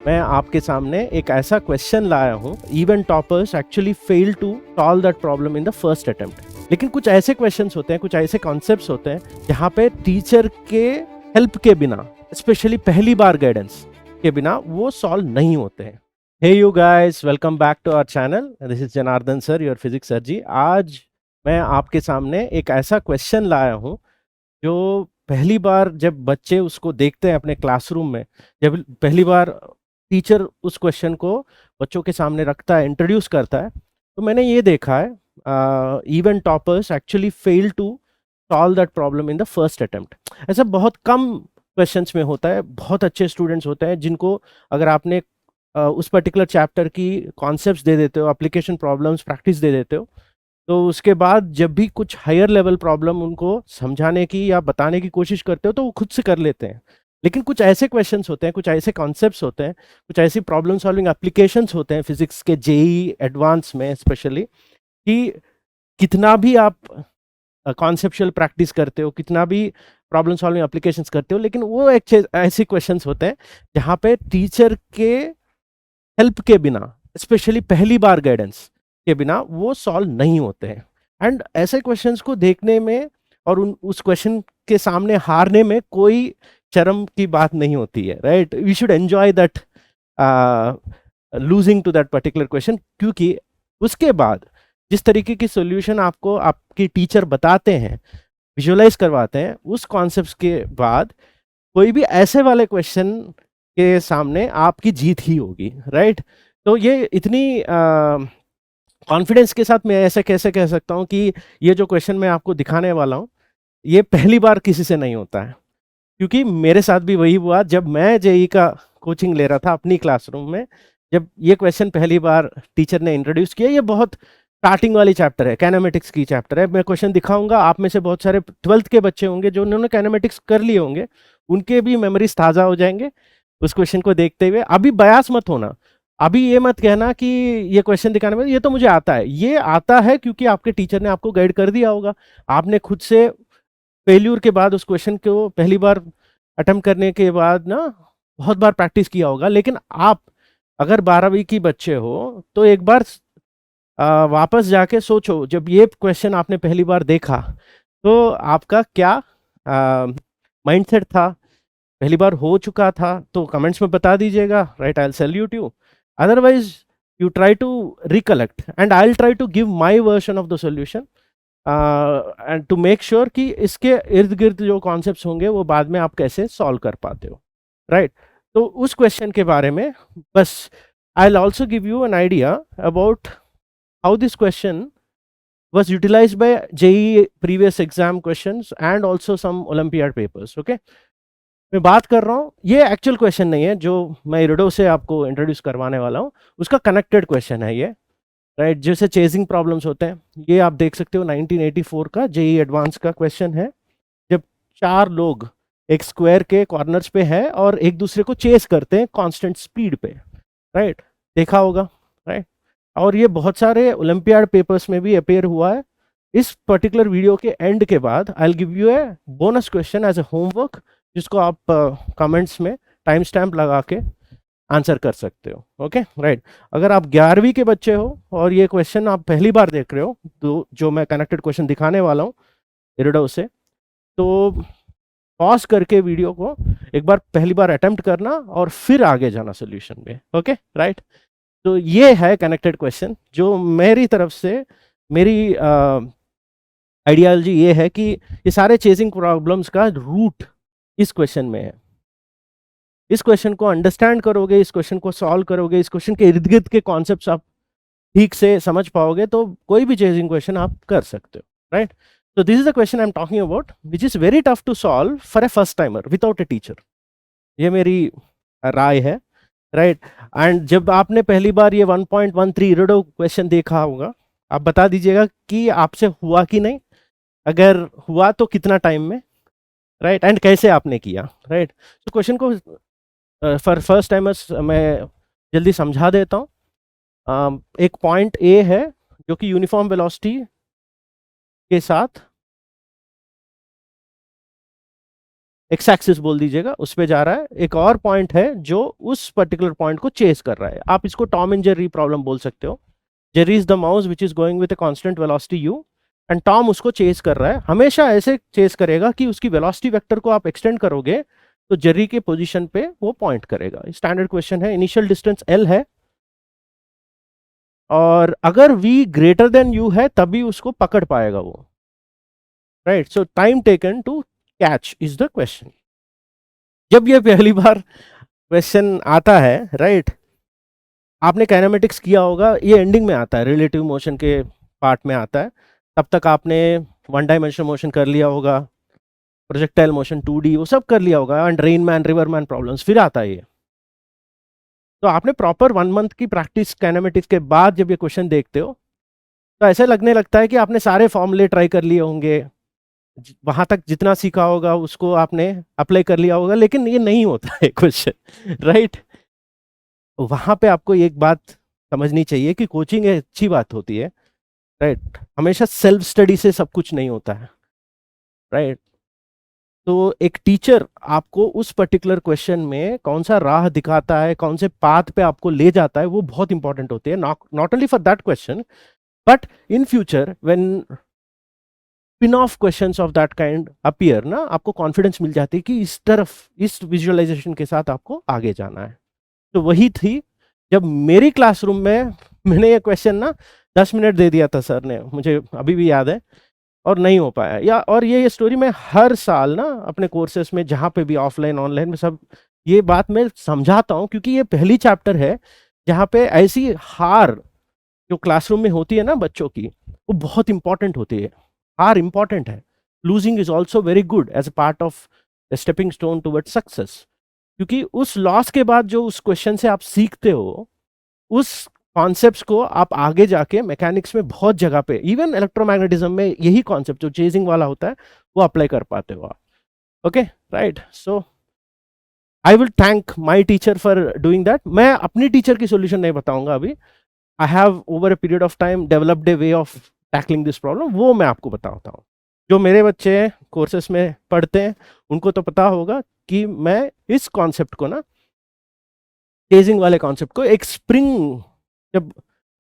मैं आपके सामने एक ऐसा क्वेश्चन लाया हूँ। Even toppers actually fail to solve that problem in the first attempt. लेकिन कुछ ऐसे क्वेश्चंस होते हैं, कुछ ऐसे कॉन्सेप्ट्स होते हैं जहाँ पे टीचर के हेल्प के बिना, स्पेशली पहली बार गाइडेंस के बिना, वो सॉल्व नहीं होते हैं। Hey you guys, welcome back to our channel. This is Janardan sir, your physics sir ji. आज मैं आपके सामने एक ऐसा क्वेश्चन लाया हूँ जो पहली बार जब बच्चे उसको देखते हैं अपने क्लासरूम में, जब पहली बार टीचर उस क्वेश्चन को बच्चों के सामने रखता है, इंट्रोड्यूस करता है, तो मैंने ये देखा है even toppers actually fail to solve that problem in the first attempt. ऐसा बहुत कम क्वेश्चंस में होता है। बहुत अच्छे स्टूडेंट्स होते हैं जिनको अगर आपने उस पर्टिकुलर चैप्टर की कॉन्सेप्ट्स दे देते हो, एप्लीकेशन प्रॉब्लम्स प्रैक्टिस दे देते हो, तो उसके बाद जब भी कुछ हायर लेवल प्रॉब्लम उनको समझाने की या बताने की कोशिश करते हो तो वो खुद से कर लेते हैं। लेकिन कुछ ऐसे क्वेश्चंस होते हैं, कुछ ऐसे कॉन्सेप्ट्स होते हैं, कुछ ऐसी प्रॉब्लम सॉल्विंग एप्लीकेशंस होते हैं फिजिक्स के जेई एडवांस में स्पेशली, कि कितना भी आप कॉन्सेप्चुअल प्रैक्टिस करते हो, कितना भी प्रॉब्लम सॉल्विंग एप्लीकेशंस करते हो, लेकिन वो एक ऐसे क्वेश्चंस होते हैं जहाँ पे टीचर के हेल्प के बिना, स्पेशली पहली बार गाइडेंस के बिना, वो सॉल्व नहीं होते हैं। एंड ऐसे क्वेश्चंस को देखने में और उस क्वेश्चन के सामने हारने में कोई शर्म की बात नहीं होती है, right? We should enjoy that losing to that particular question, क्योंकि उसके बाद जिस तरीके की सॉल्यूशन आपको आपकी टीचर बताते हैं, विजुअलाइज करवाते हैं, उस कॉन्सेप्ट्स के बाद कोई भी ऐसे वाले क्वेश्चन के सामने आपकी जीत ही होगी, राइट? तो ये इतनी कॉन्फिडेंस के साथ मैं ऐसे कैसे कह सकता हूँ कि ये जो क्वेश्चन मैं आपको दिखाने वाला हूँ, ये पहली बार किसी से नहीं होता है। क्योंकि मेरे साथ भी वही हुआ जब मैं जेई का कोचिंग ले रहा था अपनी क्लासरूम में। जब ये क्वेश्चन पहली बार टीचर ने इंट्रोड्यूस किया, ये बहुत स्टार्टिंग वाली चैप्टर है, काइनेमेटिक्स की चैप्टर है। मैं क्वेश्चन दिखाऊंगा, आप में से बहुत सारे 12th के बच्चे होंगे जो उन्होंने काइनेमेटिक्स कर लिए होंगे, उनके भी मेमोरीज ताज़ा हो जाएंगे उस क्वेश्चन को देखते हुए। अभी बयास मत होना, अभी ये मत कहना कि ये क्वेश्चन दिखाने में ये तो मुझे आता है। ये आता है क्योंकि आपके टीचर ने आपको गाइड कर दिया होगा, आपने खुद से फेल्यूर के बाद उस क्वेश्चन को पहली बार अटेम्प्ट करने के बाद ना बहुत बार प्रैक्टिस किया होगा। लेकिन आप अगर 12वीं की बच्चे हो तो एक बार वापस जाके सोचो, जब ये क्वेश्चन आपने पहली बार देखा तो आपका क्या माइंडसेट था, पहली बार हो चुका था तो कमेंट्स में बता दीजिएगा, right? I will salute you. Otherwise you try to recollect and I will try to give my version of the solution and to make sure कि इसके इर्द गिर्द जो कॉन्सेप्ट्स होंगे वो बाद में आप कैसे सॉल्व कर पाते हो, राइट? तो उस क्वेश्चन के बारे में बस I will also give you an idea about how this question was utilized by JEE previous exam questions and also some Olympiad papers. Okay, मैं बात कर रहा हूँ, ये एक्चुअल क्वेश्चन नहीं है जो मैं इरिडो से आपको इंट्रोड्यूस करवाने वाला हूँ, उसका कनेक्टेड क्वेश्चन है ये, राइट? जैसे चेजिंग प्रॉब्लम्स होते हैं, ये आप देख सकते हो 1984 का जेई एडवांस का क्वेश्चन है। जब 4 लोग एक स्क्वायर के कॉर्नर्स पे है और एक दूसरे को चेस करते हैं कांस्टेंट स्पीड पे, राइट? देखा होगा, राइट? और ये बहुत सारे ओलंपियाड पेपर्स में भी अपेयर हुआ है। इस पर्टिकुलर वीडियो के एंड के बाद I will give you a bonus question as a homework, जिसको आप कमेंट्स में टाइम स्टैम्प लगा के आंसर कर सकते हो। Okay, right? अगर आप 11वीं के बच्चे हो और ये क्वेश्चन आप पहली बार देख रहे हो, तो जो मैं कनेक्टेड क्वेश्चन दिखाने वाला हूँ इरिडो से, तो पॉज करके वीडियो को एक बार पहली बार अटेम्प्ट करना और फिर आगे जाना सोल्यूशन में। Okay, right? तो ये है कनेक्टेड क्वेश्चन जो मेरी तरफ से, मेरी आइडियोलॉजी ये है कि ये सारे चेजिंग प्रॉब्लम्स का रूट इस क्वेश्चन में है। इस क्वेश्चन को अंडरस्टैंड करोगे, इस क्वेश्चन को सॉल्व करोगे, इस क्वेश्चन के इर्द गिर्द के कॉन्सेप्ट्स आप ठीक से समझ पाओगे तो कोई भी चेजिंग क्वेश्चन आप कर सकते हो, right? So this is the question I'm talking about, which is very tough to solve for a first timer without a teacher. ये मेरी राय है, राइट? एंड जब आपने पहली बार ये 1.13 इरिडो क्वेश्चन देखा होगा, आप बता दीजिएगा कि आपसे हुआ कि नहीं, अगर हुआ तो कितना टाइम में, राइट? एंड कैसे आपने किया, राइट? तो क्वेश्चन को फॉर फर्स्ट टाइमर्स मैं जल्दी समझा देता हूँ। एक पॉइंट ए है जो कि यूनिफॉर्म वेलोसिटी के साथ एक्स एक्सिस बोल दीजिएगा, उस पे जा रहा है। एक और पॉइंट है जो उस पर्टिकुलर पॉइंट को चेस कर रहा है। आप इसको टॉम एंड जेरी प्रॉब्लम बोल सकते हो। Jerry is the mouse which is going with a constant velocity you, and Tom उसको चेस कर रहा है। हमेशा ऐसे चेस करेगा कि उसकी वेलोसिटी वेक्टर को आप एक्सटेंड करोगे तो जेरी के पोजीशन पे वो पॉइंट करेगा। स्टैंडर्ड क्वेश्चन है। इनिशियल डिस्टेंस एल है और अगर v ग्रेटर देन u है तभी उसको पकड़ पाएगा वो, right. So time taken to catch is the question. जब ये पहली बार क्वेश्चन आता है, राइट, आपने काइनेमेटिक्स किया होगा, ये एंडिंग में आता है, रिलेटिव मोशन के पार्ट में आता है। तब तक आपने वन डायमेंशनल मोशन कर लिया होगा, प्रोजेक्टाइल मोशन 2D वो सब कर लिया होगा, एंड रेनमैन रिवरमैन प्रॉब्लम्स, फिर आता है ये। तो आपने प्रॉपर 1 मंथ की प्रैक्टिस काइनेमेटिक्स के बाद जब ये क्वेश्चन देखते हो तो ऐसे लगने लगता है कि आपने सारे फॉर्मूले ट्राई कर लिए होंगे, वहां तक जितना सीखा होगा उसको आपने अप्लाई कर लिया होगा, लेकिन ये नहीं होता है क्वेश्चन, राइट। वहां पे आपको एक बात समझनी चाहिए कि कोचिंग एक अच्छी बात होती है, राइट। हमेशा सेल्फ स्टडी से सब कुछ नहीं होता है, राइट। तो एक टीचर आपको उस पर्टिकुलर क्वेश्चन में कौन सा राह दिखाता है, कौन से पाथ पे आपको ले जाता है, वो बहुत इंपॉर्टेंट होती है, not only for that question but in future when spin off questions of that kind appear ना, आपको कॉन्फिडेंस मिल जाती है कि इस तरफ, इस विजुअलाइजेशन के साथ आपको आगे जाना है। तो वही थी जब मेरी क्लासरूम में मैंने ये क्वेश्चन ना 10 मिनट दे दिया था सर ने, मुझे अभी भी याद है, और नहीं हो पाया। या और ये स्टोरी मैं हर साल ना अपने कोर्सेस में जहाँ पे भी ऑफलाइन ऑनलाइन में सब ये बात मैं समझाता हूँ, क्योंकि ये पहली चैप्टर है जहाँ पे ऐसी हार जो क्लासरूम में होती है ना बच्चों की, वो बहुत इंपॉर्टेंट होती है। हार इंपॉर्टेंट है, losing is also very good as a part of stepping stone towards success. क्योंकि उस लॉस के बाद जो उस क्वेश्चन से आप सीखते हो, उस कॉन्सेप्ट्स को आप आगे जाके मैकेनिक्स में बहुत जगह पे, इवन इलेक्ट्रोमैग्नेटिज्म में यही कॉन्सेप्ट जो चेजिंग वाला होता है वो अप्लाई कर पाते हो आप। Okay, right. So I will thank my teacher for doing that. मैं अपनी टीचर की सोल्यूशन नहीं बताऊंगा अभी। I have over a period of time developed A way of tackling this problem, वो मैं आपको बताता हूँ। जो मेरे बच्चे कोर्सेस में पढ़ते हैं उनको तो पता होगा कि मैं इस कॉन्सेप्ट को ना, चेजिंग वाले कॉन्सेप्ट को, एक स्प्रिंग जब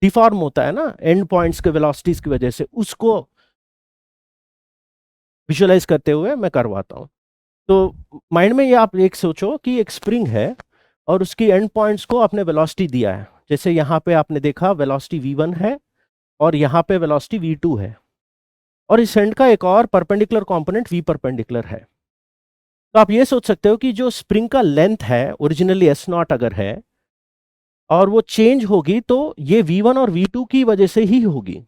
डिफॉर्म होता है ना एंड पॉइंट्स के वेलोसिटीज की वजह से, उसको विजुअलाइज करते हुए मैं करवाता हूँ। तो माइंड में ये आप एक सोचो कि एक स्प्रिंग है और उसकी एंड पॉइंट्स को आपने वेलोसिटी दिया है। जैसे यहाँ पे आपने देखा वेलोसिटी v1 है और यहाँ पे वेलोसिटी v2 है, और इस एंड का एक और परपेंडिकुलर कंपोनेंट v परपेंडिकुलर है। तो आप ये सोच सकते हो कि जो स्प्रिंग का लेंथ है ओरिजिनली s0 अगर है और वो चेंज होगी तो ये v1 और v2 की वजह से ही होगी।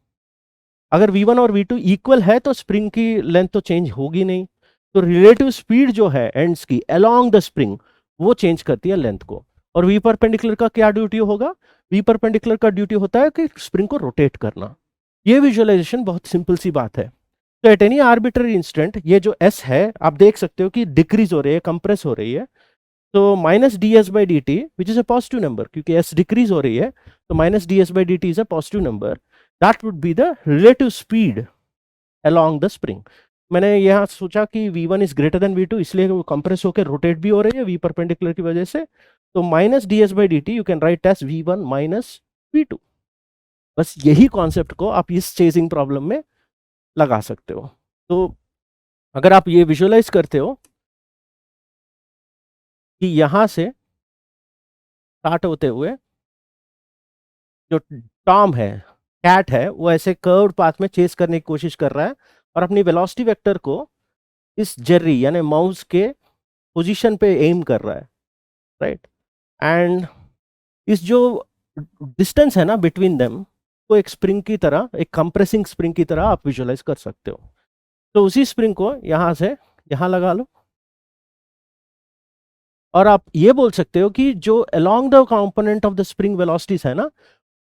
अगर v1 और v2 इक्वल है तो स्प्रिंग की लेंथ तो चेंज होगी नहीं। तो रिलेटिव स्पीड जो है एंड्स की अलोंग द स्प्रिंग, वो चेंज करती है लेंथ को। और v परपेंडिकुलर का क्या ड्यूटी होगा? v परपेंडिकुलर का ड्यूटी होता है कि स्प्रिंग को रोटेट करना। ये विजुअलाइजेशन बहुत सिंपल सी बात है। तो एट एनी आर्बिट्ररी इंस्टेंट ये जो s है आप देख सकते हो कि डिक्रीज हो रही है, कंप्रेस हो रही है। तो minus D S by D T which is a positive number, क्योंकि एस डिक्रीज हो रही है, तो minus D S by D T is a positive number, that would be the relative speed along the spring. मैंने यहाँ सोचा कि v1 is greater than v2, इसलिए वो कंप्रेस होकर रोटेट भी हो रही है v परपेंडिकुलर की वजह से। तो minus D S by D T you can write as v1 minus v2। बस यही कॉन्सेप्ट को आप इस चेजिंग प्रॉब्लम में लगा सकते हो। तो अगर आप ये विजुअलाइज करते हो कि यहां से स्टार्ट होते हुए जो टॉम है, कैट है, वो ऐसे कर्व्ड पाथ में चेस करने की कोशिश कर रहा है और अपनी वेलोसिटी वेक्टर को इस जेर्री यानी माउस के पोजीशन पे एम कर रहा है, राइट। एंड इस जो डिस्टेंस है ना बिटवीन देम, को एक स्प्रिंग की तरह, एक कंप्रेसिंग स्प्रिंग की तरह आप विजुअलाइज कर सकते हो। तो उसी स्प्रिंग को यहां से यहां लगा लो और आप ये बोल सकते हो कि जो along the component of the spring velocities है ना,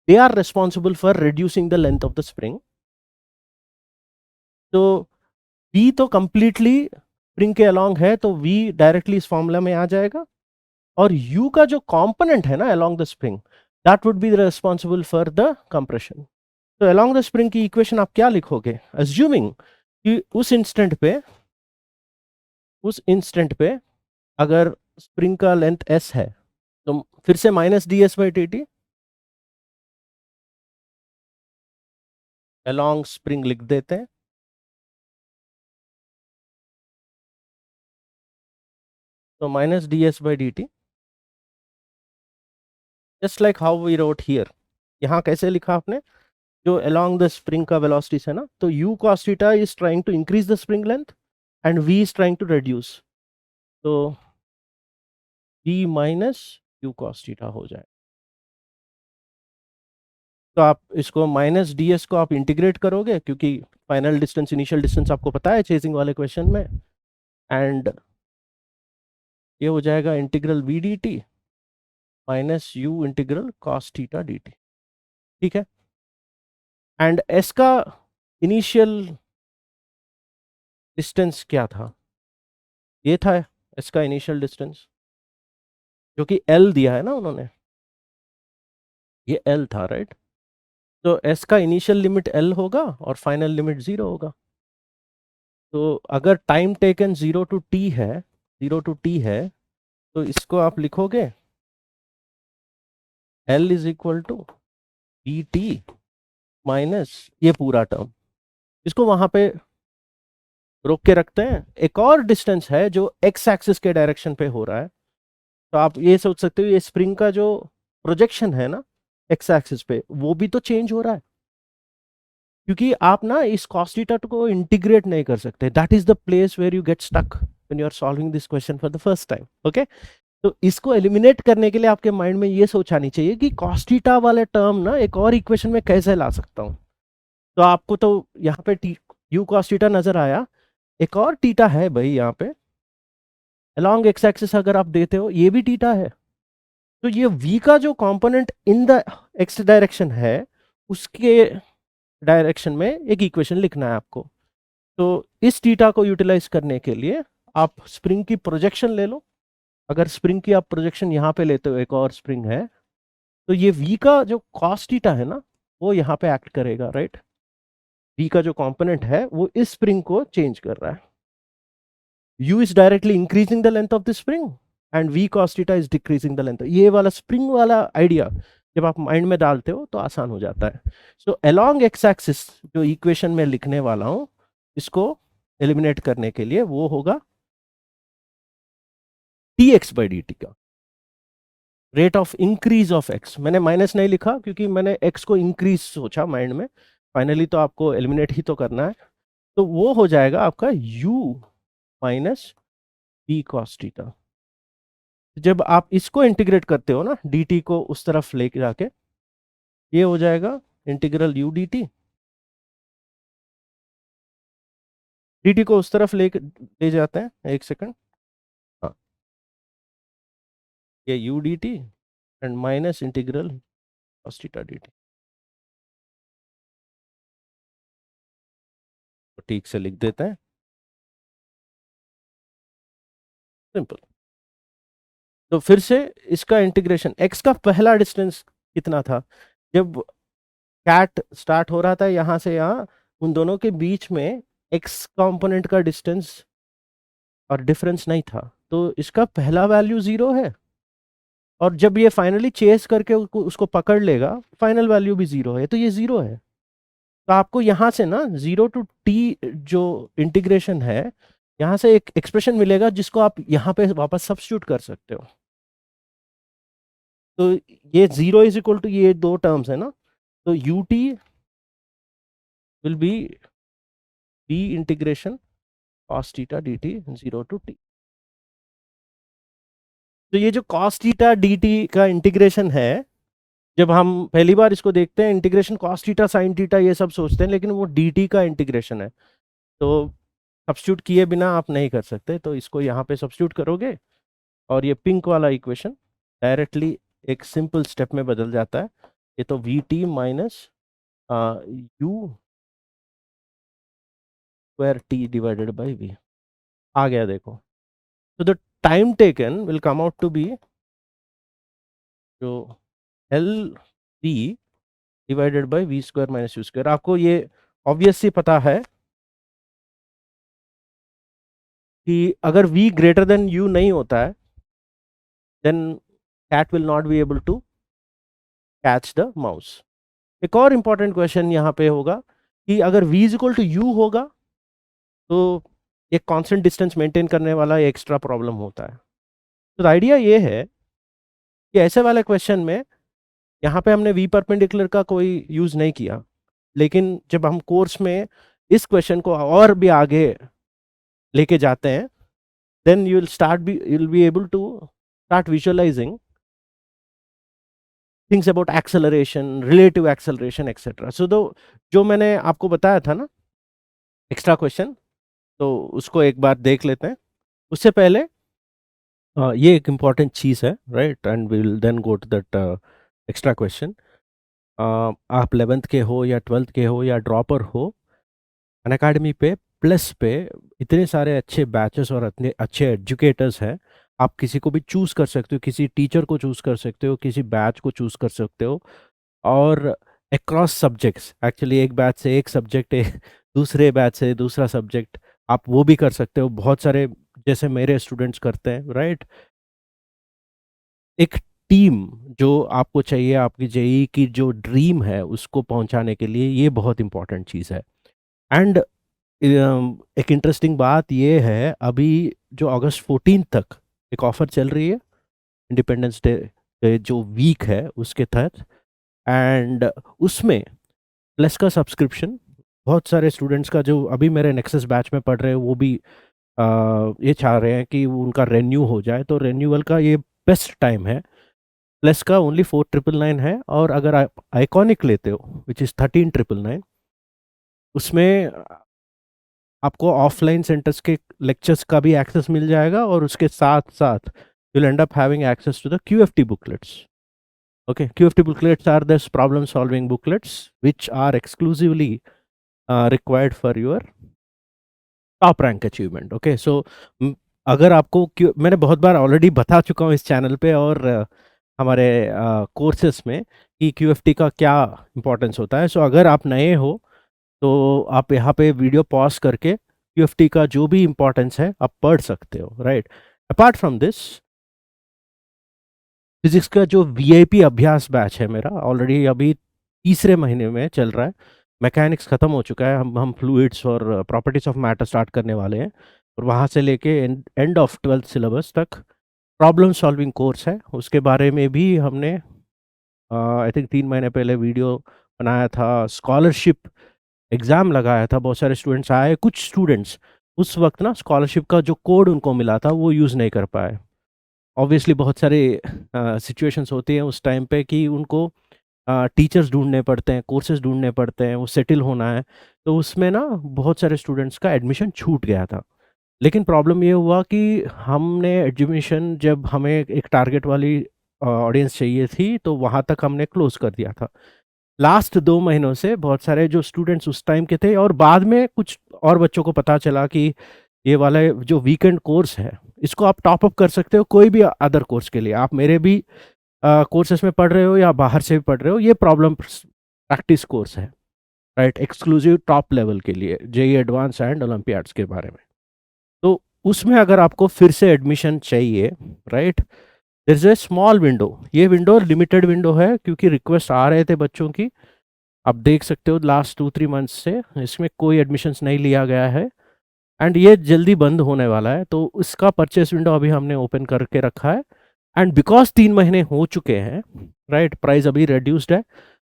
they are responsible for reducing the length of the spring। तो v तो कंप्लीटली स्प्रिंग के अलोंग है, तो v डायरेक्टली इस फॉर्मूला में आ जाएगा। और u का जो कंपोनेंट है ना along the spring, that would be responsible for the compression. तो अलोंग द स्प्रिंग की इक्वेशन आप क्या लिखोगे? अज्यूमिंग कि उस इंस्टेंट पे उस इंस्टेंट पे अगर स्प्रिंग का लेंथ s है तो फिर से minus D S by T T along spring लिख देते हैं। तो minus D S by D T just like how we wrote here. यहाँ कैसे लिखा आपने, जो अलोंग द स्प्रिंग का वेलोसिटी है ना, तो u cos theta is trying to increase the spring length and v is trying to reduce. तो v minus u cos theta हो जाए। तो आप इसको माइनस डी एस को आप इंटीग्रेट करोगे, क्योंकि फाइनल डिस्टेंस इनिशियल डिस्टेंस आपको पता है चेजिंग वाले क्वेश्चन में, एंड ये हो जाएगा integral V D T minus U integral cos theta D T. ठीक है, एंड एस का इनिशियल डिस्टेंस क्या था, ये था एस का इनिशियल डिस्टेंस, जो कि एल दिया है ना उन्होंने, ये एल था राइट। तो एस का इनिशियल लिमिट एल होगा और फाइनल लिमिट 0 होगा। तो अगर टाइम टेकन 0 टू टी है, 0 टू टी है, तो इसको आप लिखोगे L is equal to D T minus ये पूरा टर्म। इसको वहां पे रोक के रखते हैं। एक और डिस्टेंस है जो एक्स एक्सिस के डायरेक्शन पे हो रहा है। तो आप ये सोच सकते हो ये स्प्रिंग का जो प्रोजेक्शन है ना एक्स एक्सिस पे, वो भी तो चेंज हो रहा है, क्योंकि आप ना इस cos थीटा को इंटीग्रेट नहीं कर सकते। That is the place where you get stuck when you are solving this question for the first time. Okay, तो इसको एलिमिनेट करने के लिए आपके माइंड में ये सोच आनी चाहिए कि cos थीटा वाले टर्म ना एक और इक्वेशन में कैसे ला सकता हूं। तो आपको तो यहाँ पे u cos थीटा नजर आया, एक और थीटा है भाई यहाँ पे अलोंग एक्स एक्सिस, अगर आप देते हो ये भी थीटा है। तो ये v का जो component in the x direction है, उसके डायरेक्शन में एक इक्वेशन लिखना है आपको। तो इस थीटा को यूटिलाइज करने के लिए आप स्प्रिंग की प्रोजेक्शन ले लो। अगर स्प्रिंग की आप प्रोजेक्शन यहाँ पे लेते हो, एक और स्प्रिंग है, तो ये v का जो cos थीटा है ना, वो यहाँ पे एक्ट करेगा राइट। v का जो कंपोनेंट है वो इस स्प्रिंग को चेंज कर रहा है। u is directly increasing the length of the spring and v cos theta is decreasing the length। ये वाला स्प्रिंग वाला आइडिया जब आप माइंड में डालते हो तो आसान हो जाता है। सो अलोंग एक्स एक्सिस जो इक्वेशन में लिखने वाला हूं, इसको एलिमिनेट करने के लिए वो होगा T X by D T का rate of increase of X. मैंने माइनस नहीं लिखा क्योंकि मैंने एक्स को इंक्रीज सोचा माइंड में, फाइनली तो आपको एलिमिनेट ही तो करना है। तो वो हो जाएगा आपका u minus B cos theta. जब आप इसको इंटीग्रेट करते हो ना dt को उस तरफ लेके जाके, ये हो जाएगा इंटीग्रल u dt। dt को उस तरफ ले जाते हैं, एक सेकंड, हाँ, ये u dt and minus integral cos theta dt। तो ठीक से लिख देते हैं, सिंपल। तो फिर से इसका इंटीग्रेशन, x का पहला डिस्टेंस कितना था, जब कैट स्टार्ट हो रहा था यहाँ से यहाँ, उन दोनों के बीच में x कंपोनेंट का डिस्टेंस और डिफरेंस नहीं था, तो इसका पहला वैल्यू 0 है। और जब ये फाइनली चेस करके उसको पकड़ लेगा, फाइनल वैल्यू भी 0 है, तो ये 0 है। तो आपको यहाँ से ना 0 टू t जो इंटीग्रेशन है, यहाँ से एक एक्सप्रेशन मिलेगा जिसको आप यहाँ पे वापस सब्स्टिट्यूट कर सकते हो। तो ये 0 इज इक्वल टू ये दो टर्म्स है ना, तो ut will be d integration cos theta dt 0 to t। तो ये जो cos थीटा dt का इंटीग्रेशन है, जब हम पहली बार इसको देखते हैं integration cos theta sin theta ये सब सोचते हैं, लेकिन वो dt का इंटीग्रेशन है। तो सब्स्टिट्यूट किए बिना आप नहीं कर सकते, तो इसको यहाँ पे सब्स्टिट्यूट करोगे और ये पिंक वाला इक्वेशन डायरेक्टली एक सिंपल स्टेप में बदल जाता है। ये तो V T minus U square T divided by V आ गया, देखो। तो the time taken will come out to be जो L V divided by V square minus U square. आपको ये ऑब्वियसली पता है कि अगर v ग्रेटर देन u नहीं होता है then cat will not be able to catch the mouse. एक और इंपॉर्टेंट क्वेश्चन यहाँ पे होगा कि अगर v is equal to u होगा तो एक कांस्टेंट डिस्टेंस मेंटेन करने वाला एक्स्ट्रा प्रॉब्लम होता है। तो आइडिया ये है कि ऐसे वाले क्वेश्चन में यहाँ पे हमने v परपेंडिकुलर का कोई यूज नहीं किया, लेकिन जब हम कोर्स में इस क्वेश्चन को और भी आगे लेके जाते हैं then you'll be able to start visualizing things about acceleration, relative acceleration, etc. So जो मैंने आपको बताया था ना एक्स्ट्रा क्वेश्चन, तो उसको एक बार देख लेते हैं। उससे पहले ये एक इम्पॉर्टेंट चीज़ है, right, and we will then go to that extra question. आप 11th के हो या 12th के हो या ड्रॉपर हो, अनअकैडमी पे प्लस पे इतने सारे अच्छे बैचेस और इतने अच्छे एजुकेटर्स हैं। आप किसी को भी चूज़ कर सकते हो, किसी टीचर को चूज़ कर सकते हो, किसी बैच को चूज़ कर सकते हो, और अक्रॉस सब्जेक्ट्स, एक्चुअली एक बैच से एक सब्जेक्ट, एक दूसरे बैच से दूसरा सब्जेक्ट, आप वो भी कर सकते हो। बहुत सारे जैसे मेरे स्टूडेंट्स करते हैं, राइट। एक टीम जो आपको चाहिए आपकी जेई की जो ड्रीम है उसको पहुंचाने के लिए, ये बहुत इंपॉर्टेंट चीज़ है। एंड एक इंटरेस्टिंग बात ये है, अभी जो अगस्त 14 तक एक ऑफर चल रही है इंडिपेंडेंस डे जो वीक है उसके तहत, एंड उसमें प्लस का सब्सक्रिप्शन बहुत सारे स्टूडेंट्स का जो अभी मेरे नेक्सस बैच में पढ़ रहे हैं वो भी ये चाह रहे हैं कि उनका रेन्यू हो जाए, तो रेन्यूअल का ये बेस्ट टाइम है। प्लस का ओनली 4999 है, और अगर आप आइकॉनिक लेते हो विच इज़ 1399, उसमें आपको ऑफलाइन सेंटर्स के लेक्चर्स का भी एक्सेस मिल जाएगा, और उसके साथ साथ you'll end up having access to the QFT booklets. Okay, QFT booklets are this problem solving booklets which are exclusively required for your top rank achievement. Okay, so अगर आपको मैंने बहुत बार ऑलरेडी बता चुका हूँ इस चैनल पे और हमारे कोर्सेस में कि QFT का क्या इंपॉर्टेंस होता है। सो अगर आप नए हो तो आप यहाँ पे वीडियो पॉज करके QFT का जो भी इंपॉर्टेंस है आप पढ़ सकते हो, right. Apart from this, physics का जो VIP अभ्यास बैच है मेरा ऑलरेडी अभी तीसरे महीने में चल रहा है। मैकेनिक्स ख़त्म हो चुका है, हम फ्लूइड्स और प्रॉपर्टीज ऑफ मैटर स्टार्ट करने वाले हैं, और वहाँ से लेके एंड ऑफ 12th सिलेबस तक प्रॉब्लम सॉल्विंग कोर्स है। उसके बारे में भी हमने आई थिंक 3 महीने पहले वीडियो बनाया था। स्कॉलरशिप एग्ज़ाम लगाया था, बहुत सारे स्टूडेंट्स आए। कुछ स्टूडेंट्स उस वक्त ना स्कॉलरशिप का जो कोड उनको मिला था वो यूज़ नहीं कर पाए। ऑब्वियसली बहुत सारे सिचुएशंस होती हैं उस टाइम पे कि उनको टीचर्स ढूंढने पड़ते हैं, कोर्सेज ढूंढने पड़ते हैं, वो सेटल होना है, तो उसमें ना बहुत सारे स्टूडेंट्स का एडमिशन छूट गया था। लेकिन प्रॉब्लम ये हुआ कि हमने एडमिशन, जब हमें एक टारगेट वाली ऑडियंस चाहिए थी तो वहाँ तक हमने क्लोज कर दिया था। लास्ट 2 महीनों से बहुत सारे जो स्टूडेंट्स उस टाइम के थे, और बाद में कुछ और बच्चों को पता चला कि ये वाला जो वीकेंड कोर्स है इसको आप टॉप अप कर सकते हो कोई भी अदर कोर्स के लिए। आप मेरे भी कोर्सेस में पढ़ रहे हो या बाहर से भी पढ़ रहे हो, ये प्रॉब्लम प्रैक्टिस कोर्स है, राइट, एक्सक्लूसिव टॉप लेवल के लिए, जेई एडवांस एंड ओलंपियाड्स के बारे में। तो उसमें अगर आपको फिर से एडमिशन चाहिए, right, there is a small window. ये विंडो लिमिटेड विंडो है क्योंकि रिक्वेस्ट आ रहे थे बच्चों की। आप देख सकते हो लास्ट 2-3 मंथ्स से इसमें कोई एडमिशन्स नहीं लिया गया है, एंड ये जल्दी बंद होने वाला है, तो इसका परचेस विंडो अभी हमने ओपन करके रखा है। एंड बिकॉज 3 महीने हो चुके हैं, राइट, प्राइस अभी रिड्यूस्ड है।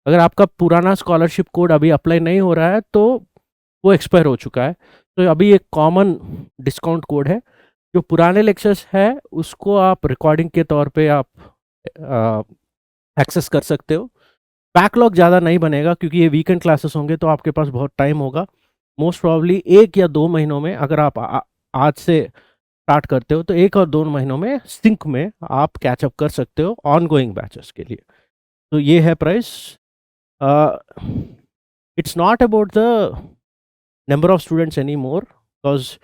अगर आपका पुराना स्कॉलरशिप कोड अभी अप्लाई नहीं हो रहा है तो वो एक्सपायर हो चुका है, तो अभी एक कॉमन डिस्काउंट कोड है। जो पुराने लेक्चर्स है उसको आप रिकॉर्डिंग के तौर पे आप एक्सेस कर सकते हो। बैकलॉग ज़्यादा नहीं बनेगा क्योंकि ये वीकेंड क्लासेस होंगे तो आपके पास बहुत टाइम होगा। मोस्ट प्रॉब्ली 1 या 2 महीनों में, अगर आप आज से स्टार्ट करते हो तो 1 और 2 महीनों में सिंक में आप कैचअप कर सकते हो ऑन गोइंग बैचेस के लिए। तो ये है price. It's not about the number of students any more, because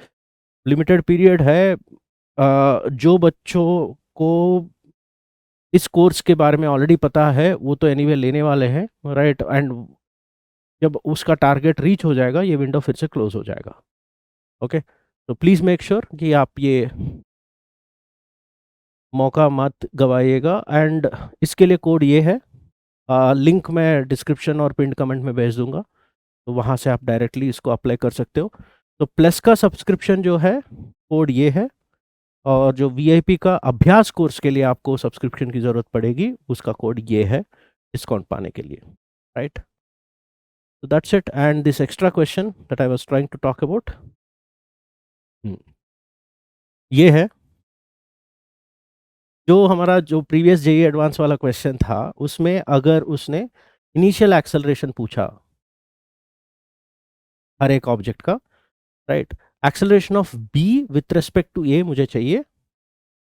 limited period है। जो बच्चों को इस कोर्स के बारे में ऑलरेडी पता है वो तो एनीवे लेने वाले हैं, राइट, एंड जब उसका टारगेट रीच हो जाएगा ये विंडो फिर से क्लोज हो जाएगा। ओके, तो प्लीज़ मेक श्योर कि आप ये मौका मत गवाइएगा। एंड इसके लिए कोड ये है, लिंक मैं डिस्क्रिप्शन और पिन कमेंट में भेज दूंगा, तो वहाँ से आप डायरेक्टली इसको अप्लाई कर सकते हो। तो प्लस का सब्सक्रिप्शन जो है, कोड ये है, और जो वीआईपी का अभ्यास कोर्स के लिए आपको सब्सक्रिप्शन की ज़रूरत पड़ेगी, उसका कोड ये है डिस्काउंट पाने के लिए, right. So that's it. And this extra question that I was trying to talk about, ये है जो हमारा जो प्रीवियस जेई एडवांस वाला क्वेश्चन था, उसमें अगर उसने इनिशियल एक्सेलरेशन पूछा हर एक ऑब्जेक्ट का, right, acceleration of B with respect to A मुझे चाहिए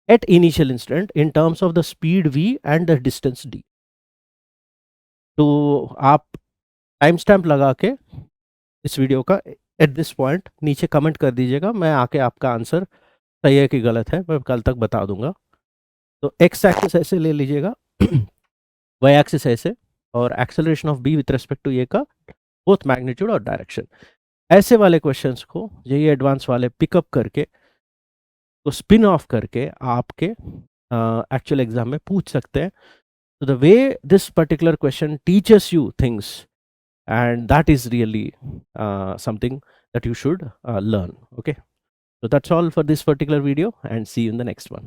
at initial instant in terms of the speed v and the distance d। तो आप टाइम स्टैम्प लगा के इस वीडियो का एट दिस पॉइंट नीचे कमेंट कर दीजिएगा, मैं आके आपका आंसर सही है कि गलत है मैं कल तक बता दूंगा। तो एक्स एक्सिस ऐसे ले लीजिएगा, वाई एक्सिस ऐसे, और acceleration of B with respect to A का बोथ मैग्नीट्यूड और डायरेक्शन। ऐसे वाले क्वेश्चंस को ये एडवांस वाले पिकअप करके तो स्पिन ऑफ करके आपके एक्चुअल एग्जाम में पूछ सकते हैं। So the way this particular question teaches you things, and that is really something that you should learn. Okay, so that's all for this particular video, and see you in the next one.